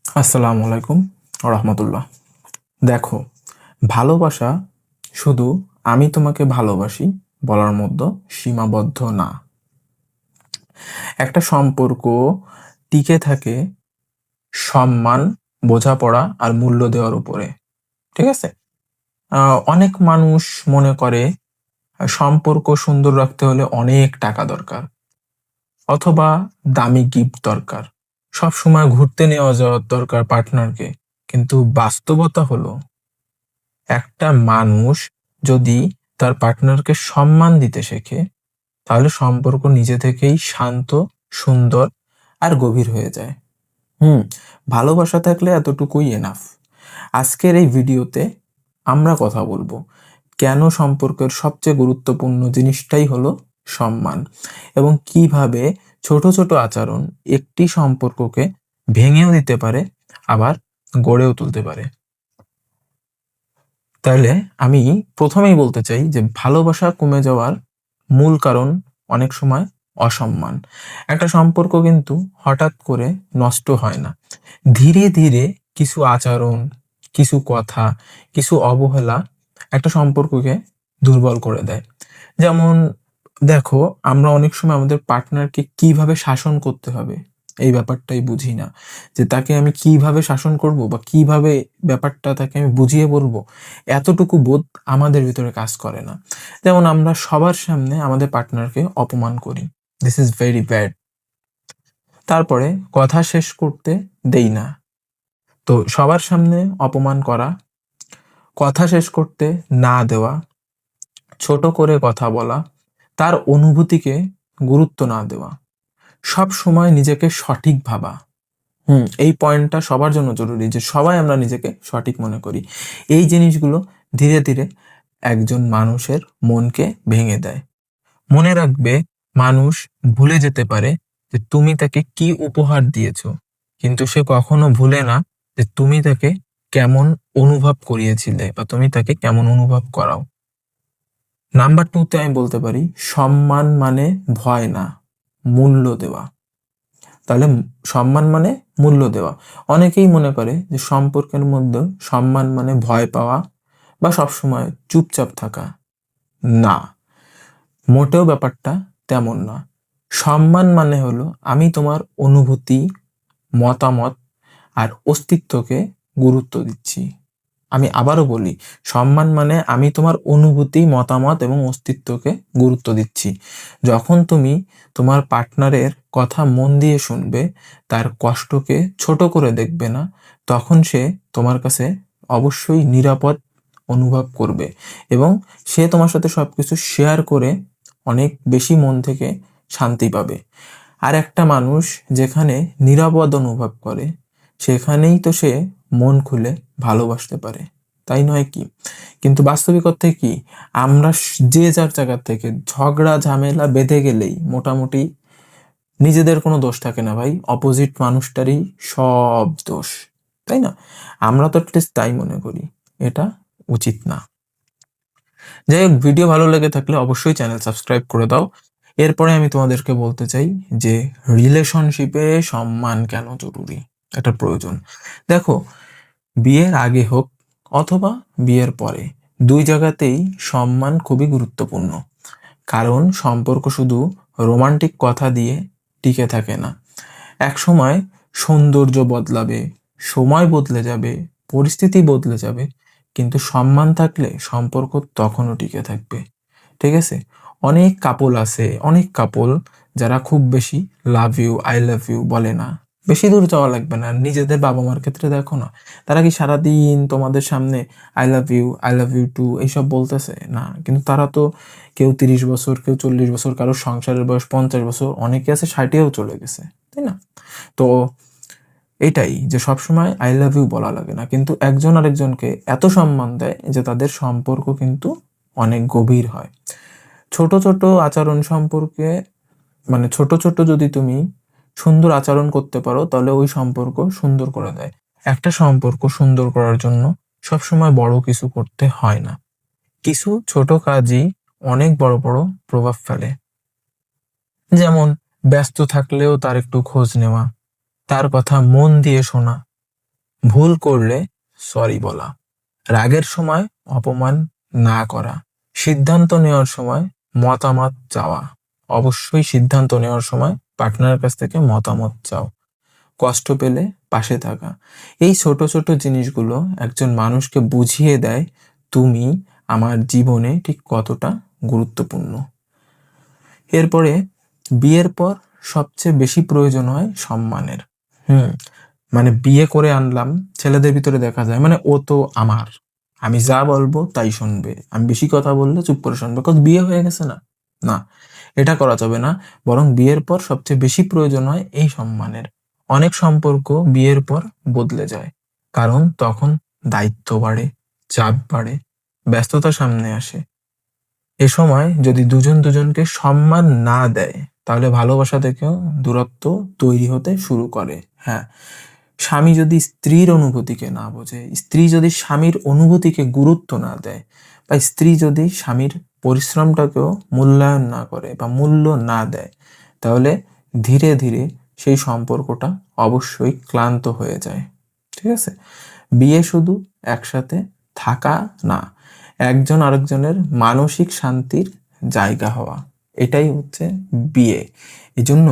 আসসালামু আলাইকুম রহমতুল্লাহ। দেখো, ভালোবাসা শুধু আমি তোমাকে ভালোবাসি বলার মধ্যে সীমাবদ্ধ না। একটা সম্পর্ক টিকে থাকে সম্মান, বোঝাপড়া আর মূল্য দেওয়ার উপরে। ঠিক আছে? অনেক মানুষ মনে করে সম্পর্ক সুন্দর রাখতে হলে অনেক টাকা দরকার, অথবা দামি গিফট দরকার, সব সময় ঘুরতে নেওয়া যাওয়ার দরকার পার্টনারকে। কিন্তু বাস্তবতা হলো, একটা মানুষ যদি তার পার্টনারকে সম্মান দিতে শেখে, তাহলে সম্পর্ক নিজে থেকেই শান্ত, সুন্দর আর গভীর হয়ে যায়। হুম ভালোবাসা থাকলে এতটুকুই এনাফ। আজকের এই ভিডিওতে আমরা কথা বলবো কেন সম্পর্কের সবচেয়ে গুরুত্বপূর্ণ জিনিসটাই হলো সম্মান, এবং কিভাবে ছোট ছোট আচরণ একটি সম্পর্ককে ভেঙেও দিতে পারে, আবার গড়েও তুলতে পারে। তাহলে আমি প্রথমেই বলতে চাই যে ভালোবাসা কমে যাওয়ার মূল কারণ অনেক সময় অসম্মান। একটা সম্পর্ক কিন্তু হঠাৎ করে নষ্ট হয় না, ধীরে ধীরে কিছু আচরণ, কিছু কথা, কিছু অবহেলা একটা সম্পর্ককে দুর্বল করে দেয়। যেমন দেখো, আমরা অনেক সময় আমাদের পার্টনারকে কিভাবে শাসন করতে হবে এই ব্যাপারটাই বুঝি না, যে তাকে আমি কিভাবে শাসন করব বা কিভাবে ব্যাপারটা তাকে আমি বুঝিয়ে বলবো, এতটুকু বোধ আমাদের ভিতরে কাজ করে না। যেমন আমরা সবার সামনে আমাদের পার্টনারকে অপমান করি, দিস ইজ ভেরি ব্যাড। তারপরে কথা শেষ করতে দেই না। তো সবার সামনে অপমান করা, কথা শেষ করতে না দেওয়া, ছোট করে কথা বলা, তার অনুভূতিকে গুরুত্ব না দেওয়া, সব সময় নিজেকে সঠিক ভাবা। এই পয়েন্টটা সবার জন্য জরুরি, যে সবাই আমরা নিজেকে সঠিক মনে করি। এই জিনিসগুলো ধীরে ধীরে একজন মানুষের মনকে ভেঙে দেয়। মনে রাখবে, মানুষ ভুলে যেতে পারে যে তুমি তাকে কি উপহার দিয়েছো, কিন্তু সে কখনো ভুলে না যে তুমি তাকে কেমন অনুভব করিয়েছিলে বা তুমি তাকে কেমন অনুভব করাও। নাম্বার 2তে আমি বলতে পারি, সম্মান মানে ভয় না, মূল্য দেওয়া। তাহলে সম্মান মানে মূল্য দেওয়া। অনেকেই মনে করে যে সম্পর্কের মধ্যে সম্মান মানে ভয় পাওয়া বা সবসময় চুপচাপ থাকা। না, মোটেও ব্যাপারটা তেমন না। সম্মান মানে হলো আমি তোমার অনুভূতি, মতামত আর অস্তিত্বকে গুরুত্ব দিচ্ছি। আমি আবারও বলি, সম্মান মানে আমি তোমার অনুভূতি, মতামত এবং অস্তিত্বকে গুরুত্ব দিচ্ছি। যখন তুমি তোমার পার্টনারের কথা মন দিয়ে শুনবে, তার কষ্টকে ছোট করে দেখবে না, তখন সে তোমার কাছে অবশ্যই নিরাপদ অনুভব করবে, এবং সে তোমার সাথে সবকিছু শেয়ার করে অনেক বেশি মন থেকে শান্তি পাবে। আর একটা মানুষ যেখানে নিরাপদ অনুভব করে, সেখানেই তো সে মন খুলে ভালোবাসতে পারে, তাই নয় কি? কিন্তু বাস্তবিক অর্থে কি, আমরা যে যার জায়গা থেকে ঝগড়া ঝামেলা বেঁধে গেলেই মোটামুটি নিজেদের কোনো দোষ থাকে না ভাই, অপোজিট মানুষটারই সব দোষ, তাই না? আমরা তো অ্যাটলিস্ট তাই মনে করি। এটা উচিত না। যাই হোক, ভিডিও ভালো লেগে থাকলে অবশ্যই চ্যানেল সাবস্ক্রাইব করে দাও। এরপরে আমি তোমাদেরকে বলতে চাই যে রিলেশনশিপে সম্মান কেন জরুরি, এটা প্রয়োজন। দেখো, বিয়ের আগে হোক অথবা বিয়ের পরে, দুই জায়গাতেই সম্মান খুবই গুরুত্বপূর্ণ। কারণ সম্পর্ক শুধু রোমান্টিক কথা দিয়ে টিকে থাকে না। এক সময় সৌন্দর্য বদলাবে, সময় বদলে যাবে, পরিস্থিতি বদলে যাবে, কিন্তু সম্মান থাকলে সম্পর্ক তখনও টিকে থাকবে। ঠিক আছে? অনেক কাপল আছে, অনেক কাপল যারা খুব বেশি love you, I love you বলে না। বেশি দূর যাওয়া লাগবে না, নিজেদের বাবা মার ক্ষেত্রে দেখো না, তারা কি সারাদিন তোমাদের সামনে আই লাভ ইউ টু এইসব বলতেছে না? কিন্তু তারা তো কেউ 30 বছর, কেউ 40 বছর, কারো সংসারের বয়স 50 বছর, অনেকে আছে 60-এও চলে গেছে, তাই না? তো এটাই, যে সবসময় আই লাভ ইউ বলা লাগে না, কিন্তু একজন আরেকজনকে এত সম্মান দেয় যে তাদের সম্পর্ক কিন্তু অনেক গভীর হয়। ছোট ছোট আচরণ সম্পর্কে, মানে ছোট ছোট যদি তুমি সুন্দর আচরণ করতে পারো, তাহলে ওই সম্পর্ক সুন্দর করে দেয়। একটা সম্পর্ক সুন্দর করার জন্য সবসময় বড় কিছু করতে হয় না, কিছু ছোট কাজই অনেক বড় বড় প্রভাব ফেলে। যেমন ব্যস্ত থাকলেও তার একটু খোঁজ নেওয়া, তার কথা মন দিয়ে শোনা, ভুল করলে সরি বলা, রাগের সময় অপমান না করা, সিদ্ধান্ত নেওয়ার সময় মতামত চাওয়া। অবশ্যই সিদ্ধান্ত নেওয়ার সময় পার্টনারের কাছ থেকে মতামত চাও। কষ্ট পেলে পাশে থাকা। এই ছোট ছোট জিনিসগুলো একজন মানুষকে বুঝিয়ে দেয় তুমি আমার জীবনে ঠিক কতটা গুরুত্বপূর্ণ। এরপরে বিয়ের পর সবচেয়ে বেশি প্রয়োজন হয় সম্মানের। হুম মানে বিয়ে করে আনলাম, ছেলেদের ভিতরে দেখা যায় মানে ও তো আমার, আমি যা বলবো তাই শুনবে, আমি বেশি কথা বললে চুপ করে শুনবে, কত বিয়ে হয়ে গেছে না। না, এটা করা যাবে না। বরং বিয়ের পর সবচেয়ে বেশি প্রয়োজন হয় এই সম্মানের। অনেক সম্পর্ক বিয়ের পর বদলে যায়, কারণ তখন দায়িত্ব বাড়ে, চাপ বাড়ে, ব্যস্ততা সামনে আসে। এ সময় যদি দুজন দুজনকে সম্মান না দেয়, তাহলে ভালোবাসা থেকেও দূরত্ব তৈরি হতে শুরু করে। হ্যাঁ, স্বামী যদি স্ত্রীর অনুভূতিকে না বোঝে, স্ত্রী যদি স্বামীর অনুভূতিকে গুরুত্ব না দেয়, বা স্ত্রী যদি স্বামীর পরিশ্রমটাকেও মূল্যায়ন না করে বা মূল্য না দেয়, তাহলে ধীরে ধীরে সেই সম্পর্কটা অবশ্যই ক্লান্ত হয়ে যায়। ঠিক আছে? বিয়ে শুধু একসাথে থাকা না, একজন আরেকজনের মানসিক শান্তির জায়গা হওয়া, এটাই হচ্ছে বিয়ে। এজন্য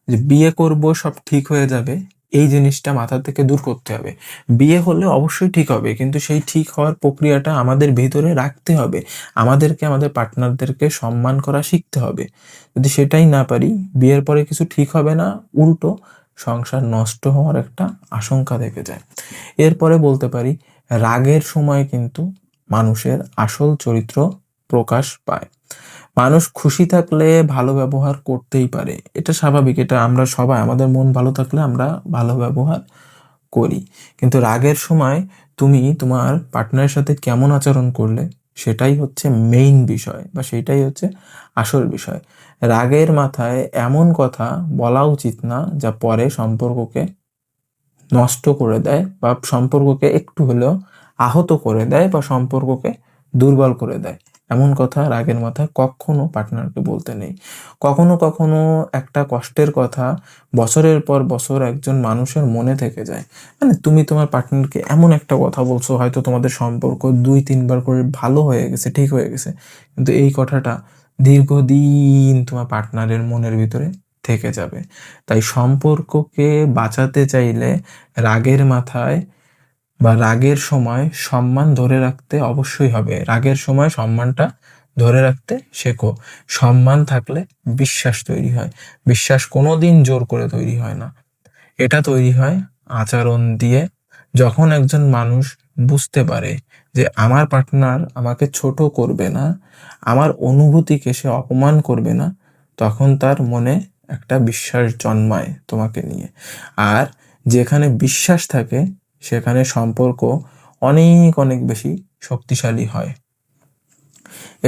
যে বিয়ে করব সব ঠিক হয়ে যাবে, এই জিনিসটা মাথা থেকে দূর করতে হবে। বিয়ে হলে অবশ্যই ঠিক হবে, কিন্তু সেই ঠিক হওয়ার প্রক্রিয়াটা আমাদের ভিতরে রাখতে হবে। আমাদেরকে আমাদের পার্টনারদেরকে সম্মান করা শিখতে হবে। যদি সেটাই না পারি, বিয়ের পরে কিছু ঠিক হবে না, উল্টো সংসার নষ্ট হওয়ার একটা আশঙ্কা থেকে যায়। এরপরে বলতে পারি, রাগের সময় কিন্তু মানুষের আসল চরিত্র প্রকাশ পায়। মানুষ খুশি থাকলে ভালো ব্যবহার করতেই পারে, এটা স্বাভাবিক, এটা আমরা সবাই, আমাদের মন ভালো থাকলে আমরা ভালো ব্যবহার করি। কিন্তু রাগের সময় তুমি তোমার পার্টনারের সাথে কেমন আচরণ করলে, সেটাই হচ্ছে মেইন বিষয়, বা সেটাই হচ্ছে আসল বিষয়। রাগের মাথায় এমন কথা বলা উচিত না যা পরে সম্পর্ককে নষ্ট করে দেয়, বা সম্পর্ককে একটু হলেও আহত করে দেয়, বা সম্পর্ককে দুর্বল করে দেয়। এমন কথা রাগের মাথায় কখনো পার্টনারকে বলতে নেই। কখনো কখনো একটা কষ্টের কথা বছরের পর বছর একজন মানুষের মনে থেকে যায়। মানে তুমি তোমার পার্টনারকে এমন একটা কথা বলছো, হয়তো তোমাদের সম্পর্ক 2-3 বার করে ভালো হয়ে গেছে, ঠিক হয়ে গেছে, কিন্তু এই কথাটা দীর্ঘদিন তোমার পার্টনারের মনের ভিতরে থেকে যাবে। তাই সম্পর্ককে বাঁচাতে চাইলে রাগের মাথায় বা রাগের সময় সম্মান ধরে রাখতে অবশ্যই হবে। রাগের সময় সম্মানটা ধরে রাখতে শেখো। সম্মান থাকলে বিশ্বাস তৈরি হয়। বিশ্বাস কোনোদিন জোর করে তৈরি হয় না, এটা তৈরি হয় আচরণ দিয়ে। যখন একজন মানুষ বুঝতে পারে যে আমার পার্টনার আমাকে ছোট করবে না, আমার অনুভূতিকে সে অপমান করবে না, তখন তার মনে একটা বিশ্বাস জন্মায় তোমাকে নিয়ে। আর যেখানে বিশ্বাস থাকে, সেখানে সম্পর্ক অনেক অনেক বেশি শক্তিশালী হয়।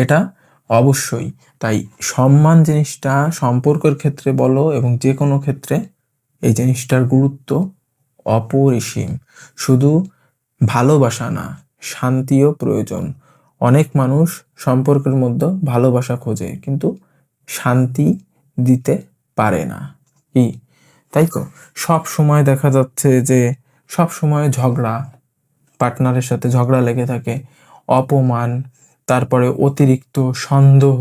এটা অবশ্যই। তাই সম্মান জিনিসটা সম্পর্কের ক্ষেত্রে বলো এবং যে কোনো ক্ষেত্রে, এই জিনিসটার গুরুত্ব অপরিসীম। শুধু ভালোবাসা না, শান্তিও প্রয়োজন। অনেক মানুষ সম্পর্কের মধ্যে ভালোবাসা খোঁজে, কিন্তু শান্তি দিতে পারে না। কি, তাই তো? সব সময় দেখা যাচ্ছে যে সব সময় ঝগড়া, পার্টনারের সাথে ঝগড়া লেগে থাকে, অপমান, তারপরে অতিরিক্ত সন্দেহ,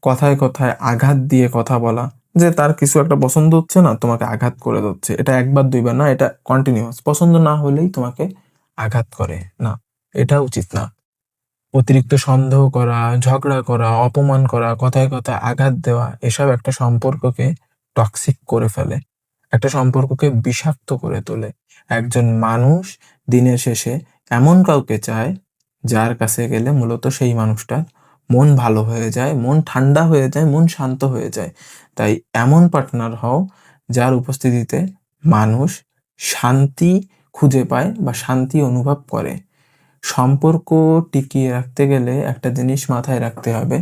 কথায় কথায় আঘাত দিয়ে কথা বলা, যে তার কিছু একটা পছন্দ হচ্ছে না, তোমাকে আঘাত করে দিচ্ছে। এটা একবার দুইবার না, এটা কন্টিনিউয়াস। পছন্দ না হলেই তোমাকে আঘাত করে, না, এটা উচিত না। অতিরিক্ত সন্দেহ করা, ঝগড়া করা, অপমান করা, কথায় কথায় আঘাত দেওয়া, এসব একটা সম্পর্ককে টক্সিক করে ফেলে, একটা সম্পর্ককে বিষাক্ত করে তোলে। একজন মানুষ দিনের শেষে এমন কাউকে চায় যার কাছে গেলে মূলত সেই মানুষটার মন ভালো হয়ে যায়, মন ঠান্ডা হয়ে যায়, মন শান্ত হয়ে যায়। তাই এমন পার্টনার হও যার উপস্থিতিতে মানুষ শান্তি খুঁজে পায় বা শান্তি অনুভব করে। সম্পর্ক টিকিয়ে রাখতে গেলে একটা জিনিস মাথায় রাখতে হবে,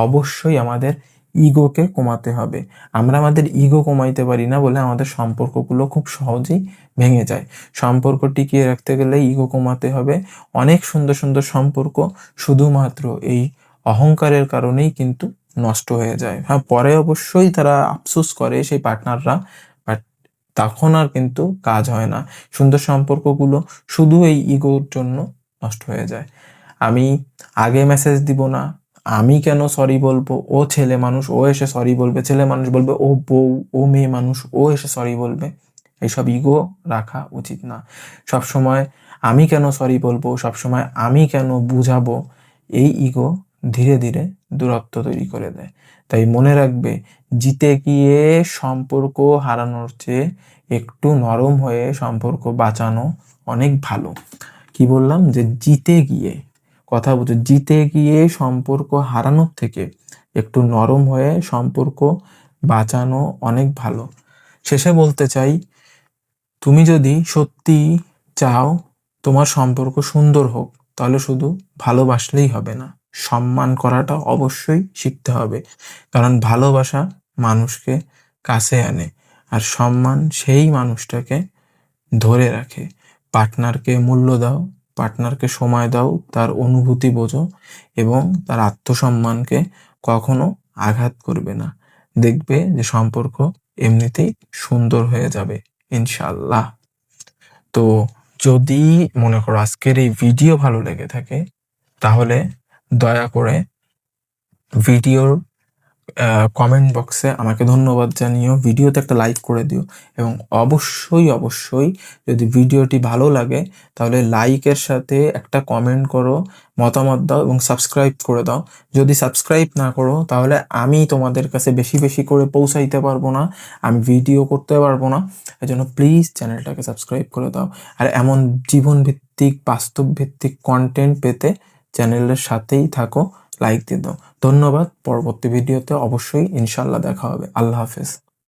অবশ্যই আমাদের ইগোকে কমাতে হবে। আমরা আমাদের ইগো কমাইতে পারি না বলে আমাদের সম্পর্কগুলো খুব সহজেই ভেঙে যায়। সম্পর্ক টিকিয়ে রাখতে গেলে ইগো কমাতে হবে। অনেক সুন্দর সুন্দর সম্পর্ক শুধুমাত্র এই অহংকারের কারণেই কিন্তু নষ্ট হয়ে যায়। হ্যাঁ, পরে অবশ্যই তারা আফসোস করে সেই পার্টনাররা, বাট তখন আর কিন্তু কাজ হয় না। সুন্দর সম্পর্কগুলো শুধু এই ইগোর জন্য নষ্ট হয়ে যায়। আমি আগে মেসেজ দিব না, আমি কেন সরি বলবো, ও ছেলে মানুষ ও এসে সরি বলবে, ছেলে মানুষ বলবে ও বউ, ও মেয়ে মানুষ ও এসে সরি বলবে। এইসব ইগো রাখা উচিত না। সবসময় আমি কেন সরি বলবো, সবসময় আমি কেন বুঝাবো, এই ইগো ধীরে ধীরে দূরত্ব তৈরি করে দেয়। তাই মনে রাখবে, জিতে গিয়ে সম্পর্ক হারানোর চেয়ে একটু নরম হয়ে সম্পর্ক বাঁচানো অনেক ভালো। কি বললাম, যে জিতে গিয়ে, কথা বুঝো, জিতে গিয়ে সম্পর্ক হারানোর থেকে একটু নরম হয়ে সম্পর্ক বাঁচানো অনেক ভালো। শেষে বলতে চাই, তুমি যদি সত্যি চাও তোমার সম্পর্ক সুন্দর হোক, তাহলে শুধু ভালোবাসলেই হবে না, সম্মান করাটা অবশ্যই শিখতে হবে। কারণ ভালোবাসা মানুষকে কাছে আনে, আর সম্মান সেই মানুষটাকে ধরে রাখে। পার্টনারকে মূল্য দাও, পার্টনারকে সময় দাও, তার অনুভূতি বোঝো এবং তার আত্মসম্মানকে কখনো আঘাত করবে না। দেখবে যে সম্পর্ক এমনিতেই সুন্দর হয়ে যাবে, ইনশাল্লাহ। তো যদি মনে করো আজকের এই ভিডিও ভালো লেগে থাকে, তাহলে দয়া করে ভিডিওর কমেন্ট বক্সে আমাকে ধন্যবাদ জানিও, ভিডিওতে একটা লাইক করে দিও এবং অবশ্যই অবশ্যই যদি ভিডিওটি ভালো লাগে তাহলে লাইকের সাথে একটা কমেন্ট করো, মতামত দাও এবং সাবস্ক্রাইব করে দাও। যদি সাবস্ক্রাইব না করো তাহলে আমি তোমাদের কাছে বেশি বেশি করে পৌঁছাইতে পারবো না, আমি ভিডিও করতে পারবো না। এজন্য প্লিজ চ্যানেলটাকে সাবস্ক্রাইব করে দাও। আর এমন জীবন ভিত্তিক, বাস্তব ভিত্তিক কন্টেন্ট পেতে চ্যানেলের সাথেই থাকো, লাইক দিয়ে দাও। ধন্যবাদ। পরবর্তী ভিডিওতে অবশ্যই ইনশাল্লাহ দেখা হবে। আল্লাহ হাফেজ।